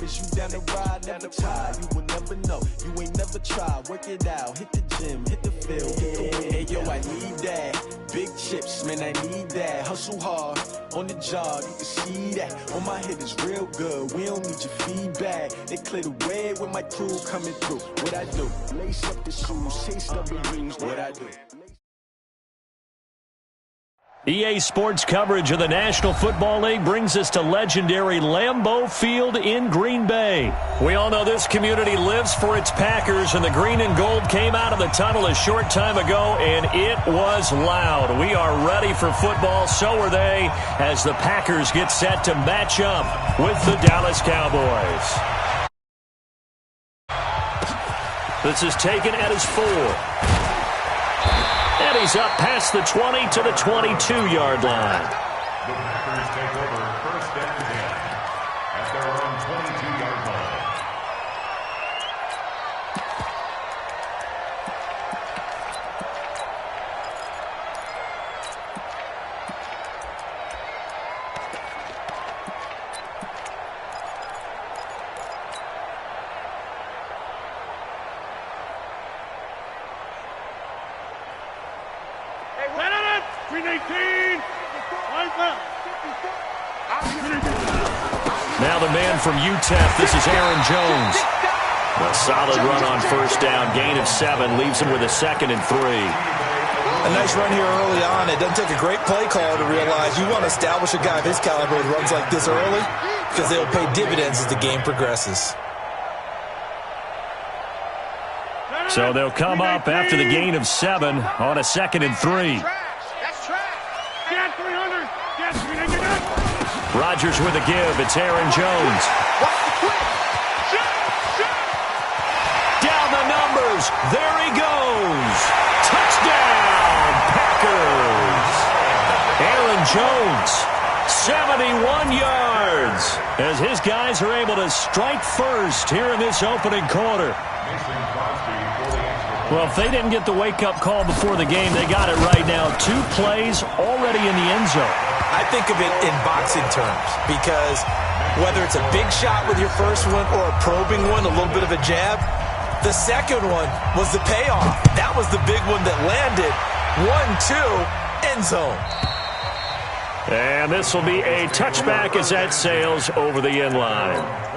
Is you down the ride, never tire? You will never know. You ain't never tried. Work it out. Hit the gym, hit the field, get the win. Hey, yo, I need that. Big chips, man, I need that. Hustle hard on the job, you can see that. On my head is real good. We don't need your feedback. They clear the way with my crew coming through. What I do? Lace up the shoes, chase W's. What I do? EA Sports coverage of the National Football League brings us to legendary Lambeau Field in Green Bay. We all know this community lives for its Packers, and the green and gold came out of the tunnel a short time ago, and it was loud. We are ready for football, so are they, as the Packers get set to match up with the Dallas Cowboys. This is taken at his 4. And he's up past the 20 to the 22-yard line. The Packers take over first and 10 at their own 22-yard line. Now the man from UTEP, this is Aaron Jones. A solid run on first down. Gain of 7 leaves him with a 2nd and 3. A nice run here early on. It doesn't take a great play call to realize you want to establish a guy of his caliber with runs like this early, because they'll pay dividends as the game progresses. So they'll come up after the gain of 7 on a 2nd and 3. Rodgers with a give. It's Aaron Jones. Down the numbers. There he goes. Touchdown, Packers. Aaron Jones, 71 yards, as his guys are able to strike first here in this opening quarter. Well, if they didn't get the wake-up call before the game, they got it right now. 2 plays already in the end zone. I think of it in boxing terms, because whether it's a big shot with your first one or a probing one, a little bit of a jab, the second one was the payoff. That was the big one that landed. 1-2, end zone. And this will be a touchback as that sails over the end line.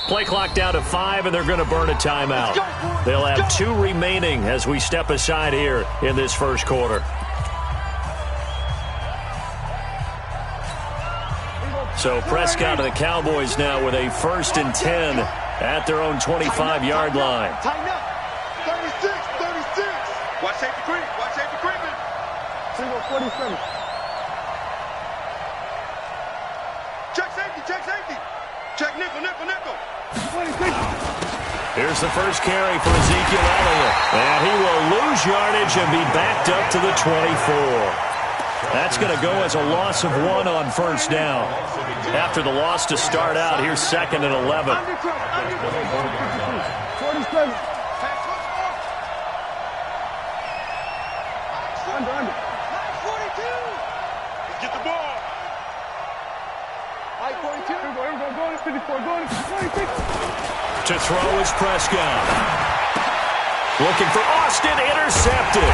Play clock down to 5, and they're going to burn a timeout. They'll have 2 remaining as we step aside here in this first quarter. So Prescott and the Cowboys now with a 1st and 10 at their own 25-yard line. Tighten up. 36, 36. Watch safety creep. Watch safety creeping. Single 47. Check safety. Check safety. Check nickel, nickel, nickel. 26. Here's the first carry for Ezekiel Elliott. And he will lose yardage and be backed up to the 24. That's going to go as a loss of 1 on first down. After the loss to start out, here's 2nd and 11. 47. Under. 42. Get the ball. 42. Go to 54. Go to 26. To throw is Prescott. Looking for Austin, intercepted.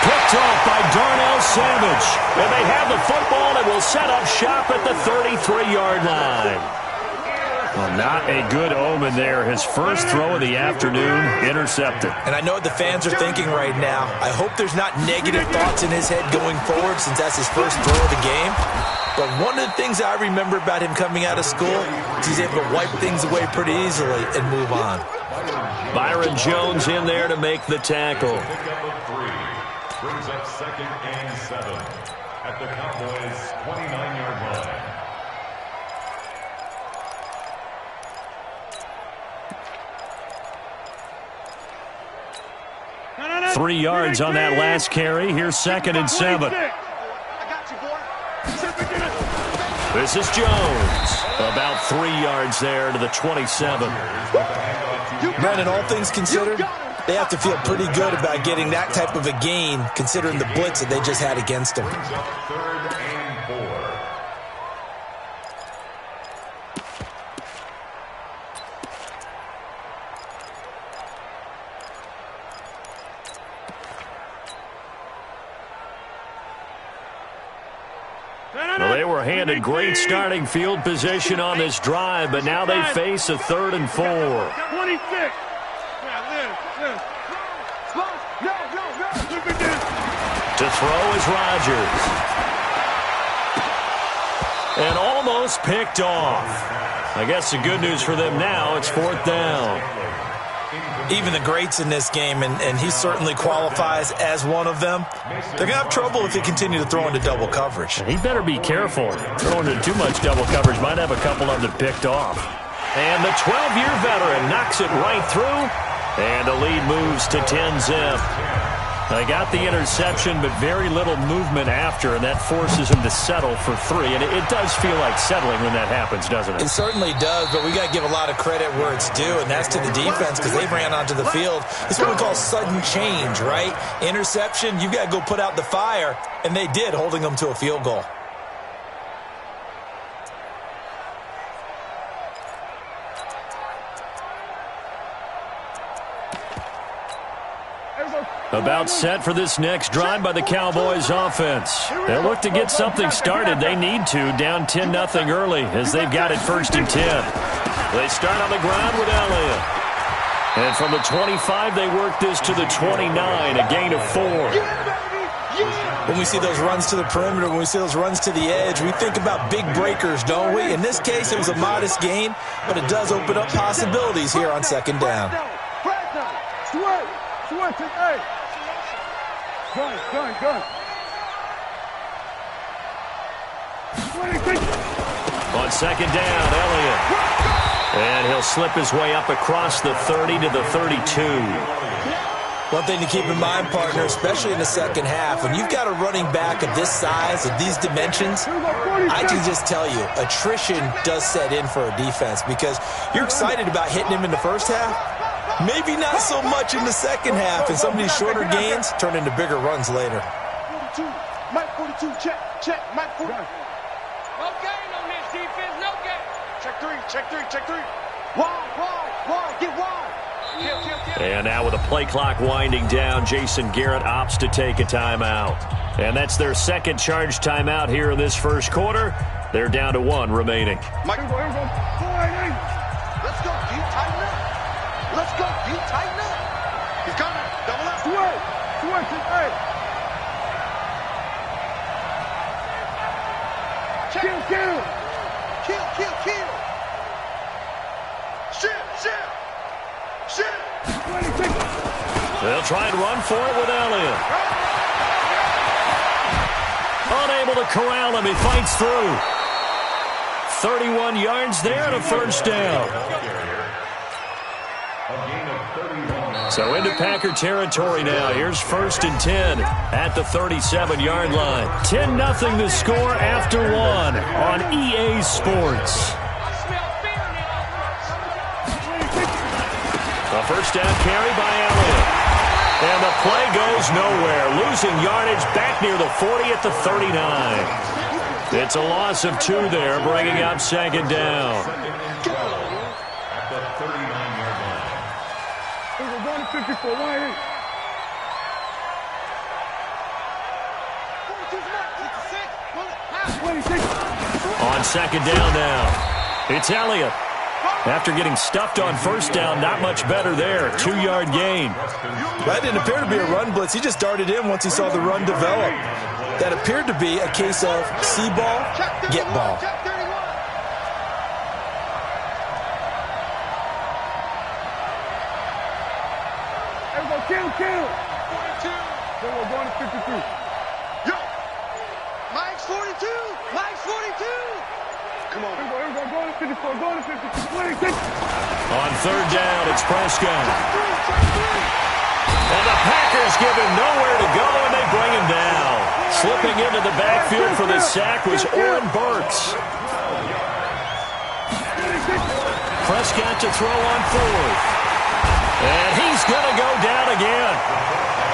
Picked off by Darnell Savage. And they have the football and will set up shop at the 33-yard line. Well, not a good omen there. His first throw of the afternoon, intercepted. And I know what the fans are thinking right now. I hope there's not negative thoughts in his head going forward, since that's his first throw of the game. But one of the things I remember about him coming out of school is he's able to wipe things away pretty easily and move on. Byron Jones in there to make the tackle. Brings up 2nd and 7 at the Cowboys' 29-yard line. 3 yards on that last carry. Here's 2nd and 7. This is Jones. About 3 yards there to the 27. Brandon, all things considered, they have to feel pretty good about getting that type of a gain, considering the blitz that they just had against them. 3rd and 4. Well, they were handed great starting field position on this drive, but now they face a 3rd and 4. 26. To throw is Rodgers. And almost picked off. I guess the good news for them now, it's 4th down. Even the greats in this game, and he certainly qualifies as one of them, they're going to have trouble if they continue to throw into double coverage. He better be careful. Throwing into too much double coverage might have a couple of them picked off. And the 12-year veteran knocks it right through, and the lead moves to 10-zip. They got the interception, but very little movement after, and that forces him to settle for 3. And it does feel like settling when that happens, doesn't it? It certainly does, but we got to give a lot of credit where it's due, and that's to the defense because they ran onto the field. It's what we call sudden change, right? Interception, you got to go put out the fire, and they did, holding them to a field goal. About set for this next drive by the Cowboys offense. They'll look to get something started. They need to, down 10-0 early as they've got it 1st and 10. They start on the ground with Elliott. And from the 25, they work this to the 29, a gain of 4. When we see those runs to the perimeter, when we see those runs to the edge, we think about big breakers, don't we? In this case, it was a modest gain, but it does open up possibilities here on 2nd down. Gun. On 2nd down, Elliott. And he'll slip his way up across the 30 to the 32. One thing to keep in mind, partner, especially in the second half, when you've got a running back of this size, of these dimensions, I can just tell you, attrition does set in for a defense because you're excited about hitting him in the first half. Maybe not so much in the second half, and some of these shorter gains turn into bigger runs later. 42, Mike 42, check, Mike 40. No gain on this defense, no gain. Check 3. Wide, get wide. Kill. And now with the play clock winding down, Jason Garrett opts to take a timeout. And that's their 2nd charge timeout here in this 1st quarter. They're down to 1 remaining. Mike, here we go. Let's go, D, tighten up. He's coming. Double up. Switch, hey. Kill. Shit. They'll try and run for it with Elliott. Unable to corral him. He fights through. 31 yards there and a 1st down. So into Packer territory now. Here's 1st and 10 at the 37-yard line. 10-0 the score after 1 on EA Sports. A 1st down carry by Elliott. And the play goes nowhere. Losing yardage back near the 40 at the 39. It's a loss of 2 there, bringing up 2nd down. At the 39-yard line. We're going to 54, 1-8. On 2nd down now, it's Elliott. After getting stuffed on 1st down, not much better there. 2-yard gain. That didn't appear to be a run blitz. He just darted in once he saw the run develop. That appeared to be a case of see ball, get ball. Kill. Then we're going to 53. Yo, Mike. 42. Mike's 42. Come on. Go to 54. Go to 56. On third down, it's Prescott. And the Packers give him nowhere to go, and they bring him down. Slipping into the backfield for the sack was Oren Burks. Prescott to throw on fourth. And he's going to go down again.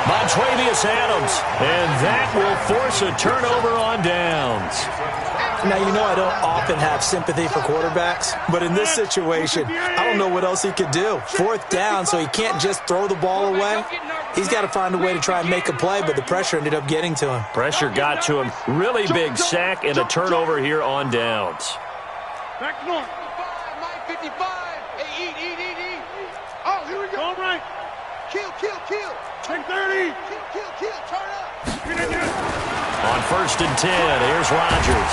Montravius Adams. And that will force a turnover on downs. Now, you know I don't often have sympathy for quarterbacks, but in this situation, I don't know what else he could do. Fourth down, so he can't just throw the ball away. He's got to find a way to try and make a play, but the pressure ended up getting to him. Pressure got to him. Really big sack and a turnover here on downs. Back north. 55, Mike 55. Hey, eat. Oh, here we go. All right. Kill. Take 30. Kill. Turn up. On first and 10, here's Rodgers.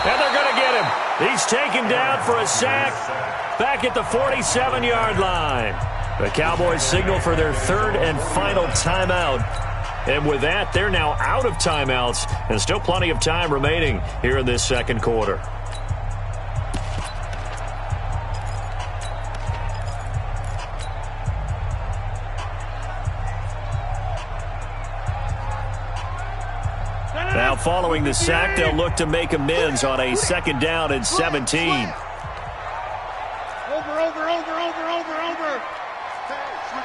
And they're going to get him. He's taken down for a sack back at the 47-yard line. The Cowboys signal for their third and final timeout. And with that, they're now out of timeouts and still plenty of time remaining here in this second quarter. Now, following the sack, they'll look to make amends on a second down and 17. Over.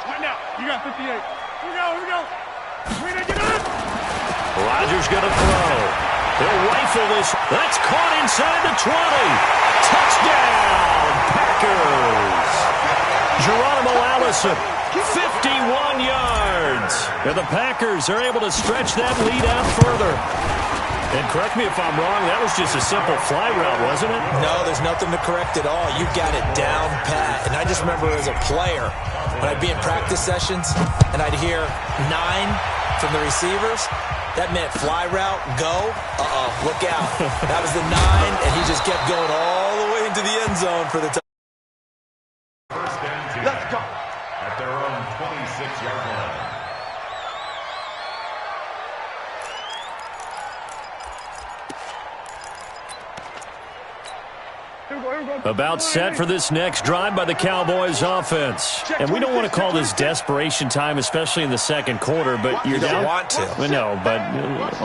Right now. You got 58. Here we go. Rodgers going to throw. He'll rifle this. That's caught inside the 20. Touchdown, Packers. Geronimo Allison, 51 yards. And the Packers are able to stretch that lead out further. And correct me if I'm wrong, that was just a simple fly route, wasn't it? No, there's nothing to correct at all. You've got it down pat. And I just remember as a player, when I'd be in practice sessions and I'd hear 9 from the receivers, that meant fly route, go, look out. That was the 9, and he just kept going all the way into the end zone for the touchdown. First and 10. Let's go. At their own 26-yard line. About set for this next drive by the Cowboys offense. And we don't want to call this desperation time, especially in the second quarter, but you're down. You don't want to. No, but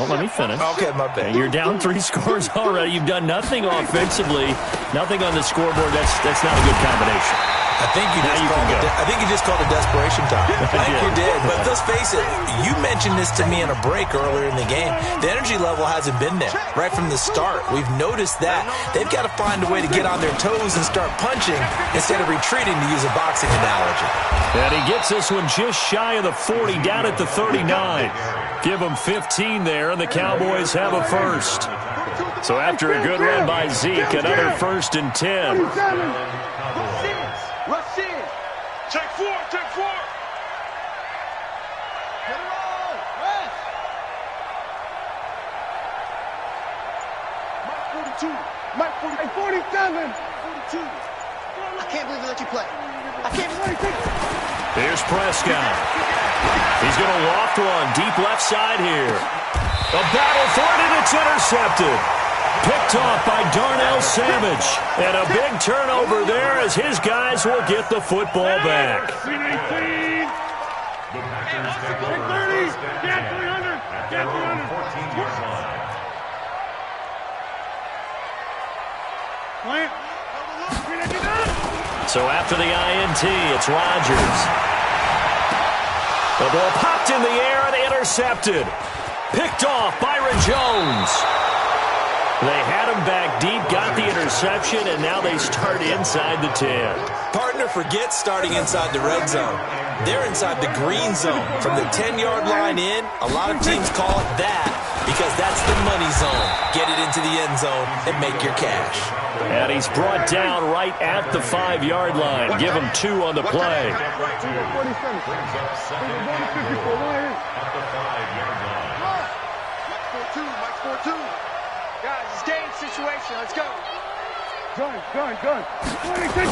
let me finish. Okay, my bad. You're down 3 scores already. You've done nothing offensively, nothing on the scoreboard. That's not a good combination. I think you just called it desperation time. I think you did. But let's face it, you mentioned this to me in a break earlier in the game. The energy level hasn't been there right from the start. We've noticed that. They've got to find a way to get on their toes and start punching instead of retreating, to use a boxing analogy. And he gets this one just shy of the 40, down at the 39. Give them 15 there, and the Cowboys have a first. So after a good run by Zeke, another first and 10. Rush in. Take 4. Get it on. Rest. Mike 47. 42. I can't believe they let you play. I can't believe Here's Prescott. He's going to loft one deep left side here. A battle for it, and it's intercepted. Picked off by Darnell Savage. And a big turnover there as his guys will get the football back. The Packers take over first and 10 at their own 14-yard line. So after the INT, it's Rodgers. The ball popped in the air and intercepted. Picked off Byron Jones. They had him back deep, got the interception, and now they start inside the 10. Partner forgets starting inside the red zone. They're inside the green zone. From the 10-yard line in, a lot of teams call it that because that's the money zone. Get it into the end zone and make your cash. And he's brought down right at the 5-yard line. Give him 2 on the play. Brings up second and 4 at the 5-yard line. Mike's 4-2. Guys, it's game situation. Let's go. Gun. 26.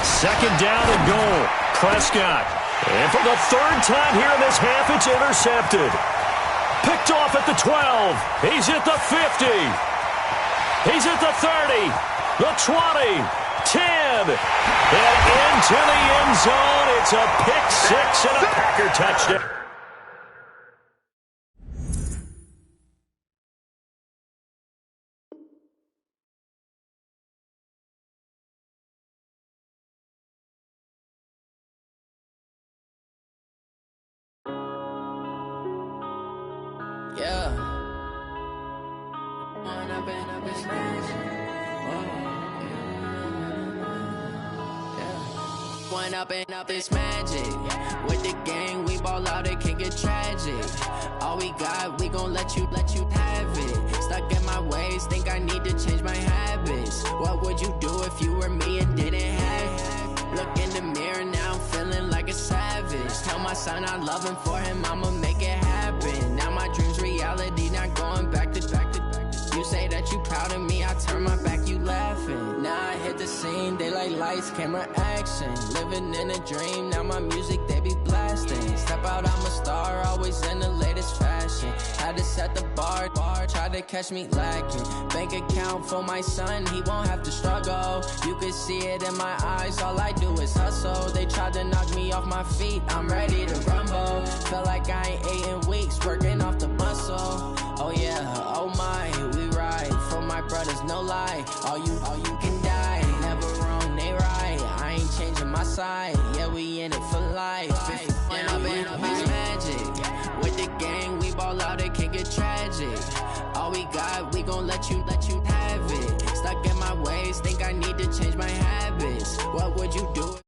Second down and goal. Prescott. And for the third time here in this half, it's intercepted. Picked off at the 12. He's at the 50. He's at the 30. The 20. 10. And into the end zone. It's a pick six and a Packer touchdown. Yeah. One up and up is magic. With the gang, we ball out, it can get tragic. All we got, we gon' let you have it. Stuck in my ways, think I need to change my habits. What would you do if you were me and didn't have it? Look in the mirror, now I'm feeling like a savage. Tell my son I love him, for him I'ma make it happen. Now my dream's reality, not going back to. You say that you proud of me, I turn my back, you laughing. Now I hit the scene, they like lights, camera, action. Living in a dream, now my music, they be blasting. Step out, I'm a star, always in the latest fashion. Had to set the bar, try to catch me lacking. Bank account for my son, he won't have to struggle. You can see it in my eyes, all I do is hustle. They tried to knock me off my feet, I'm ready to rumble. Feel like I ain't ate in weeks, working off the muscle. Oh yeah, oh my, we ride for my brothers, no lie. All you can die, never wrong, they right. I ain't changing my side, yeah, we in it for life. And up is magic. With the gang, we ball out, it can get tragic. All we got, we gon' let you have it. Stuck in my ways, think I need to change my habits. What would you do?